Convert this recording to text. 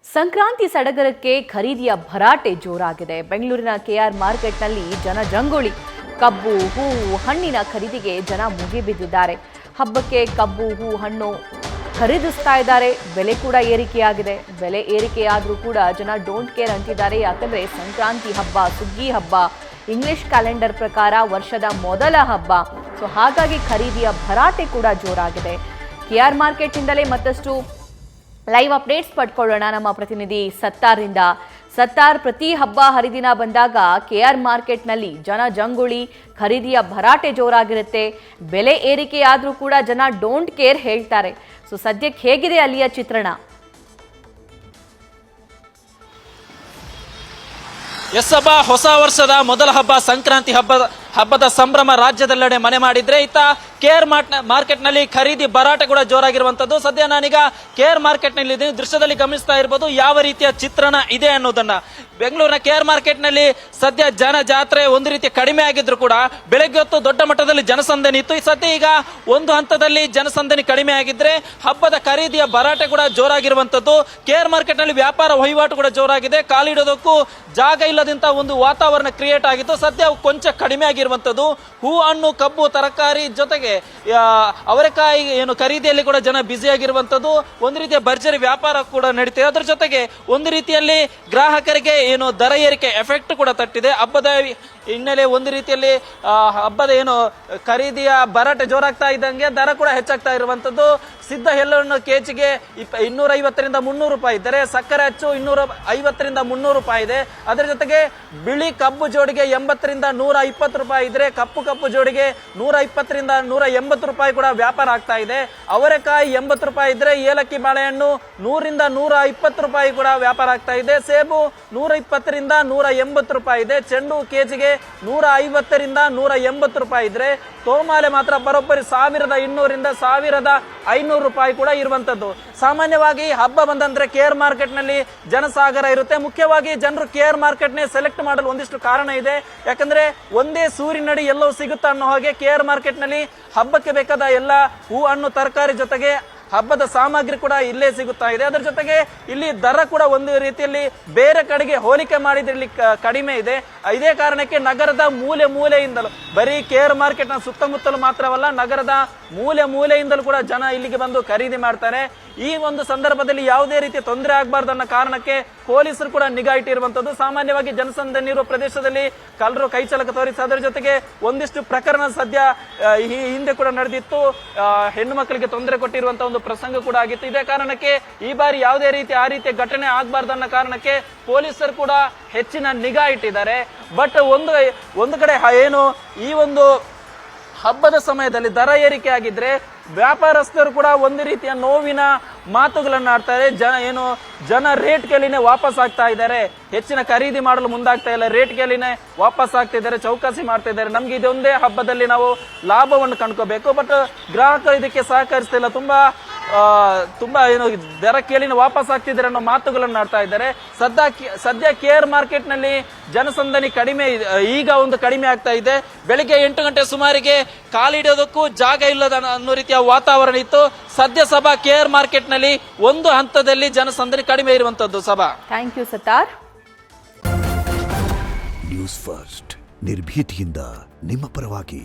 ಸಂಕ್ರಾಂತಿ ಸಡಗರಕ್ಕೆ ಖರೀದಿಯ ಭರಾಟೆ ಜೋರಾಗಿದೆ. ಬೆಂಗಳೂರಿನ ಕೆಆರ್ ಮಾರ್ಕೆಟ್ನಲ್ಲಿ ಜನಜಂಗುಳಿ. ಕಬ್ಬು, ಹೂವು, ಹಣ್ಣಿನ ಖರೀದಿಗೆ ಜನ ಮುಗಿಬಿದ್ದಿದ್ದಾರೆ. ಹಬ್ಬಕ್ಕೆ ಕಬ್ಬು, ಹೂವು, ಹಣ್ಣು ಖರೀದಿಸ್ತಾ ಇದ್ದಾರೆ. ಬೆಲೆ ಕೂಡ ಏರಿಕೆಯಾಗಿದೆ. ಬೆಲೆ ಏರಿಕೆಯಾದರೂ ಕೂಡ ಜನ ಡೋಂಟ್ ಕೇರ್ ಅಂತಿದ್ದಾರೆ. ಯಾಕಂದ್ರೆ ಸಂಕ್ರಾಂತಿ ಹಬ್ಬ, ಸುಗ್ಗಿ ಹಬ್ಬ, ಇಂಗ್ಲಿಷ್ ಕ್ಯಾಲೆಂಡರ್ ಪ್ರಕಾರ ವರ್ಷದ ಮೊದಲ ಹಬ್ಬ. ಸೊ ಹಾಗಾಗಿ ಖರೀದಿಯ ಭರಾಟೆ ಕೂಡ ಜೋರಾಗಿದೆ. ಕೆಆರ್ ಮಾರ್ಕೆಟ್ನಿಂದಲೇ ಮತ್ತಷ್ಟು ಲೈವ್ ಅಪ್ಡೇಟ್ಸ್ ಪಡ್ಕೊಳ್ಳೋಣ ನಮ್ಮ ಪ್ರತಿನಿಧಿ ಸತ್ತಾರ್ರಿಂದ. ಸತ್ತಾರ್, ಪ್ರತಿ ಹಬ್ಬ ಹರಿದಿನ ಬಂದಾಗ ಕೆಆರ್ ಮಾರ್ಕೆಟ್ನಲ್ಲಿ ಜನಜಂಗುಳಿ, ಖರೀದಿಯ ಭರಾಟೆ ಜೋರಾಗಿರುತ್ತೆ. ಬೆಲೆ ಏರಿಕೆಯಾದರೂ ಕೂಡ ಜನ ಡೋಂಟ್ ಕೇರ್ ಹೇಳ್ತಾರೆ. ಸೊ ಸದ್ಯಕ್ಕೆ ಹೇಗಿದೆ ಅಲ್ಲಿಯ ಚಿತ್ರಣ? ಎಸ್ ಹಬ್ಬ, ಹೊಸ ವರ್ಷದ ಮೊದಲ ಹಬ್ಬ ಸಂಕ್ರಾಂತಿ ಹಬ್ಬದ ಸಂಭ್ರಮ ರಾಜ್ಯದೆಲ್ಲೆಡೆ ಮನೆ ಮಾಡಿದ್ರೆ, ಇತ್ತ ಕೇರ್ ಮಾರ್ಕೆಟ್ನಲ್ಲಿ ಖರೀದಿ ಭರಾಟೆ ಕೂಡ ಜೋರಾಗಿರುವಂತದ್ದು. ಸದ್ಯ ನಾನೀಗ ಕೇರ್ ಮಾರ್ಕೆಟ್ನಲ್ಲಿ ಇದ್ದೀನಿ. ದೃಶ್ಯದಲ್ಲಿ ಗಮನಿಸ್ತಾ ಇರ್ಬೋದು ಯಾವ ರೀತಿಯ ಚಿತ್ರಣ ಇದೆ ಅನ್ನೋದನ್ನ. ಬೆಂಗಳೂರಿನ ಕೇರ್ ಮಾರ್ಕೆಟ್ನಲ್ಲಿ ಸದ್ಯ ಜನ ಜಾತ್ರೆ ಒಂದು ರೀತಿ ಕಡಿಮೆ ಆಗಿದ್ರು ಕೂಡ ಬೆಳಗ್ಗೆ ಹೊತ್ತು ದೊಡ್ಡ ಮಟ್ಟದಲ್ಲಿ ಜನಸಂದಣಿ ಇತ್ತು. ಸದ್ಯ ಈಗ ಒಂದು ಹಂತದಲ್ಲಿ ಜನಸಂದಣಿ ಕಡಿಮೆ ಆಗಿದ್ರೆ ಹಬ್ಬದ ಖರೀದಿಯ ಭರಾಟೆ ಕೂಡ ಜೋರಾಗಿರುವಂತದ್ದು. ಕೇರ್ ಮಾರ್ಕೆಟ್ನಲ್ಲಿ ವ್ಯಾಪಾರ ವಹಿವಾಟು ಕೂಡ ಜೋರಾಗಿದೆ. ಕಾಲಿಡೋದಕ್ಕೂ ಜಾಗ ಇಲ್ಲದಂತ ಒಂದು ವಾತಾವರಣ ಕ್ರಿಯೇಟ್ ಆಗಿತ್ತು. ಸದ್ಯ ಕೊಂಚ ಕಡಿಮೆ ಆಗಿರುವಂತದ್ದು. ಹೂ, ಹಣ್ಣು, ಕಬ್ಬು, ತರಕಾರಿ ಜೊತೆಗೆ ಅವರೆಕಾಯಿ ಏನು ಖರೀದಿಯಲ್ಲಿ ಕೂಡ ಜನ ಬ್ಯುಸಿ ಆಗಿರುವಂತದ್ದು. ಒಂದು ರೀತಿಯ ಭರ್ಜರಿ ವ್ಯಾಪಾರ ಕೂಡ ನಡೀತಿದೆ. ಅದರ ಜೊತೆಗೆ ಒಂದು ರೀತಿಯಲ್ಲಿ ಗ್ರಾಹಕರಿಗೆ ಏನು ದರ ಏರಿಕೆ ಎಫೆಕ್ಟ್ ಕೂಡ ತಟ್ಟಿದೆ. ಹಬ್ಬದ ಹಿನ್ನೆಲೆ ಒಂದು ರೀತಿಯಲ್ಲಿ ಹಬ್ಬದ ಏನು ಖರೀದಿಯ ಭರಾಟೆ ಜೋರಾಗ್ತಾ ಇದ್ದಂಗೆ ದರ ಕೂಡ ಹೆಚ್ಚಾಗ್ತಾ ಇರುವಂತದ್ದು. ಸಿದ್ಧ ಎಳ್ಳು ಕೆಜಿಗೆ 250ರಿಂದ 300 ರೂಪಾಯಿ ಇದ್ದರೆ, ಸಕ್ಕರೆ ಅಚ್ಚು 250ರಿಂದ 300 ರೂಪಾಯಿ ಇದೆ. ಅದರ ಜೊತೆಗೆ ಬಿಳಿ ಕಬ್ಬು ಜೋಡಿಗೆ 80ರಿಂದ 120 ರೂಪಾಯಿ ಇದ್ರೆ, ಕಪ್ಪು ಜೋಡಿಗೆ 120ರಿಂದ 180 ರೂಪಾಯಿ ಕೂಡ ವ್ಯಾಪಾರ ಆಗ್ತಾ ಇದೆ. ಅವರೆಕಾಯಿ 80 ರೂಪಾಯಿ ಇದ್ರೆ, ಏಲಕ್ಕಿ ಬಾಳೆಹಣ್ಣು 100ರಿಂದ 120 ರೂಪಾಯಿ ಕೂಡ ವ್ಯಾಪಾರ ಆಗ್ತಾ ಇದೆ. ಸೇಬು 120ರಿಂದ 180 ರೂಪಾಯಿ ಇದೆ. ಚೆಂಡು ಕೆಜಿಗೆ 150ರಿಂದ 180 ರೂಪಾಯಿ ಇದ್ರೆ, ತೋಮಾಲೆ ಮಾತ್ರ ಬರೋಬ್ಬರಿ 1200ರಿಂದ 1500 ರೂಪಾಯಿ ಕೂಡ ಇರುವಂತದ್ದು. ಸಾಮಾನ್ಯವಾಗಿ ಹಬ್ಬ ಬಂದಂದ್ರೆ ಕೇರ್ ಮಾರ್ಕೆಟ್ ನಲ್ಲಿ ಜನಸಾಗರ ಇರುತ್ತೆ. ಮುಖ್ಯವಾಗಿ ಜನರು ಕೇರ್ ಮಾರ್ಕೆಟ್ ನೇ ಸೆಲೆಕ್ಟ್ ಮಾಡಲು ಒಂದಿಷ್ಟು ಕಾರಣ ಇದೆ. ಯಾಕಂದ್ರೆ ಒಂದೇ ಸೂರಿನಡಿ ಎಲ್ಲವೂ ಸಿಗುತ್ತಾ ಅನ್ನೋ ಹಾಗೆ ಕೇರ್ ಮಾರ್ಕೆಟ್ ನಲ್ಲಿ ಹಬ್ಬಕ್ಕೆ ಬೇಕಾದ ಎಲ್ಲ ಹೂ, ಹಣ್ಣು, ತರಕಾರಿ ಜೊತೆಗೆ ಹಬ್ಬದ ಸಾಮಗ್ರಿ ಕೂಡ ಇಲ್ಲೇ ಸಿಗುತ್ತಾ ಇದೆ. ಅದರ ಜೊತೆಗೆ ಇಲ್ಲಿ ದರ ಕೂಡ ಒಂದು ರೀತಿಯಲ್ಲಿ ಬೇರೆ ಕಡೆಗೆ ಹೋಲಿಕೆ ಮಾಡಿದ್ರೆ ಇಲ್ಲಿ ಕಡಿಮೆ ಇದೆ. ಇದೇ ಕಾರಣಕ್ಕೆ ನಗರದ ಮೂಲೆಯಿಂದಲೂ, ಬರೀ ಕೇರ್ ಮಾರ್ಕೆಟ್ ನ ಸುತ್ತಮುತ್ತಲು ಮಾತ್ರವಲ್ಲ, ನಗರದ ಮೂಲೆಯಿಂದಲೂ ಕೂಡ ಜನ ಇಲ್ಲಿಗೆ ಬಂದು ಖರೀದಿ ಮಾಡ್ತಾರೆ. ಈ ಒಂದು ಸಂದರ್ಭದಲ್ಲಿ ಯಾವುದೇ ರೀತಿಯ ತೊಂದರೆ ಆಗಬಾರ್ದು ಅನ್ನೋ ಕಾರಣಕ್ಕೆ ಪೊಲೀಸರು ಕೂಡ ನಿಗಾ ಇಟ್ಟಿರುವಂತದ್ದು. ಸಾಮಾನ್ಯವಾಗಿ ಜನಸಂದಣಿ ಇರುವ ಪ್ರದೇಶದಲ್ಲಿ ಕಳ್ಳರು ಕೈಚಲಕ ತೋರಿಸಿ, ಅದರ ಜೊತೆಗೆ ಒಂದಿಷ್ಟು ಪ್ರಕರಣ ಸದ್ಯ ಈ ಹಿಂದೆ ಕೂಡ ನಡೆದಿತ್ತು. ಹೆಣ್ಣು ಮಕ್ಕಳಿಗೆ ತೊಂದರೆ ಕೊಟ್ಟಿರುವಂತಹ ಒಂದು ಪ್ರಸಂಗ ಕೂಡ ಆಗಿತ್ತು. ಇದೇ ಕಾರಣಕ್ಕೆ ಈ ಬಾರಿ ಯಾವುದೇ ರೀತಿ ಆ ರೀತಿಯ ಘಟನೆ ಆಗಬಾರ್ದು ಅನ್ನೋ ಕಾರಣಕ್ಕೆ ಪೊಲೀಸರು ಕೂಡ ಹೆಚ್ಚಿನ ನಿಗಾ ಇಟ್ಟಿದ್ದಾರೆ. ಬಟ್ ಒಂದು ಕಡೆ ಏನು ಈ ಒಂದು ಹಬ್ಬದ ಸಮಯದಲ್ಲಿ ದರ ಏರಿಕೆ ಆಗಿದ್ರೆ ವ್ಯಾಪಾರಸ್ಥರು ಕೂಡ ಒಂದು ರೀತಿಯ ನೋವಿನ ಮಾತುಗಳನ್ನು ಆಡ್ತಾರೆ. ಜನ ರೇಟ್ ಕೇಳಿನೇ ವಾಪಸ್ ಆಗ್ತಾ ಇದ್ದಾರೆ. ಹೆಚ್ಚಿನ ಖರೀದಿ ಮಾಡಲು ಮುಂದಾಗ್ತಾ ಇಲ್ಲ. ರೇಟ್ ಕೇಳಿನೇ ವಾಪಸ್ ಆಗ್ತಾ ಇದ್ದಾರೆ, ಚೌಕಾಸಿ ಮಾಡ್ತಾ ಇದ್ದಾರೆ. ನಮ್ಗೆ ಇದೊಂದೇ ಹಬ್ಬದಲ್ಲಿ ನಾವು ಲಾಭವನ್ನು ಕಂಡ್ಕೋಬೇಕು, ಬಟ್ ಗ್ರಾಹಕರು ಇದಕ್ಕೆ ಸಹಕರಿಸ್ತಿಲ್ಲ. ತುಂಬಾ ಏನು ದರ ಕೇಳಿನ ವಾಪಸ್ ಆಗ್ತಿದ್ದಾರೆ ಅನ್ನೋ ಮಾತುಗಳನ್ನು ಆಡ್ತಾ ಇದ್ದಾರೆ. ಸದ್ಯ ಕೇರ್ ಮಾರ್ಕೆಟ್ ನಲ್ಲಿ ಜನಸಂದಣಿ ಈಗ ಕಡಿಮೆ ಆಗ್ತಾ ಇದೆ. ಬೆಳಿಗ್ಗೆ 8 ಗಂಟೆ ಸುಮಾರಿಗೆ ಕಾಲಿಡೋದಕ್ಕೂ ಜಾಗ ಇಲ್ಲದ ಅನ್ನೋ ರೀತಿಯ ವಾತಾವರಣ ಇತ್ತು. ಸದ್ಯ ಸಭಾ ಕೇರ್ ಮಾರ್ಕೆಟ್ ನಲ್ಲಿ ಒಂದು ಹಂತದಲ್ಲಿ ಜನಸಂದಣಿ ಕಡಿಮೆ ಇರುವಂತದ್ದು. ಸಭಾ, thank you Sattar. News first, ನಿರ್ಭೀತಿಯಿಂದ ನಿಮ್ಮ ಪರವಾಗಿ.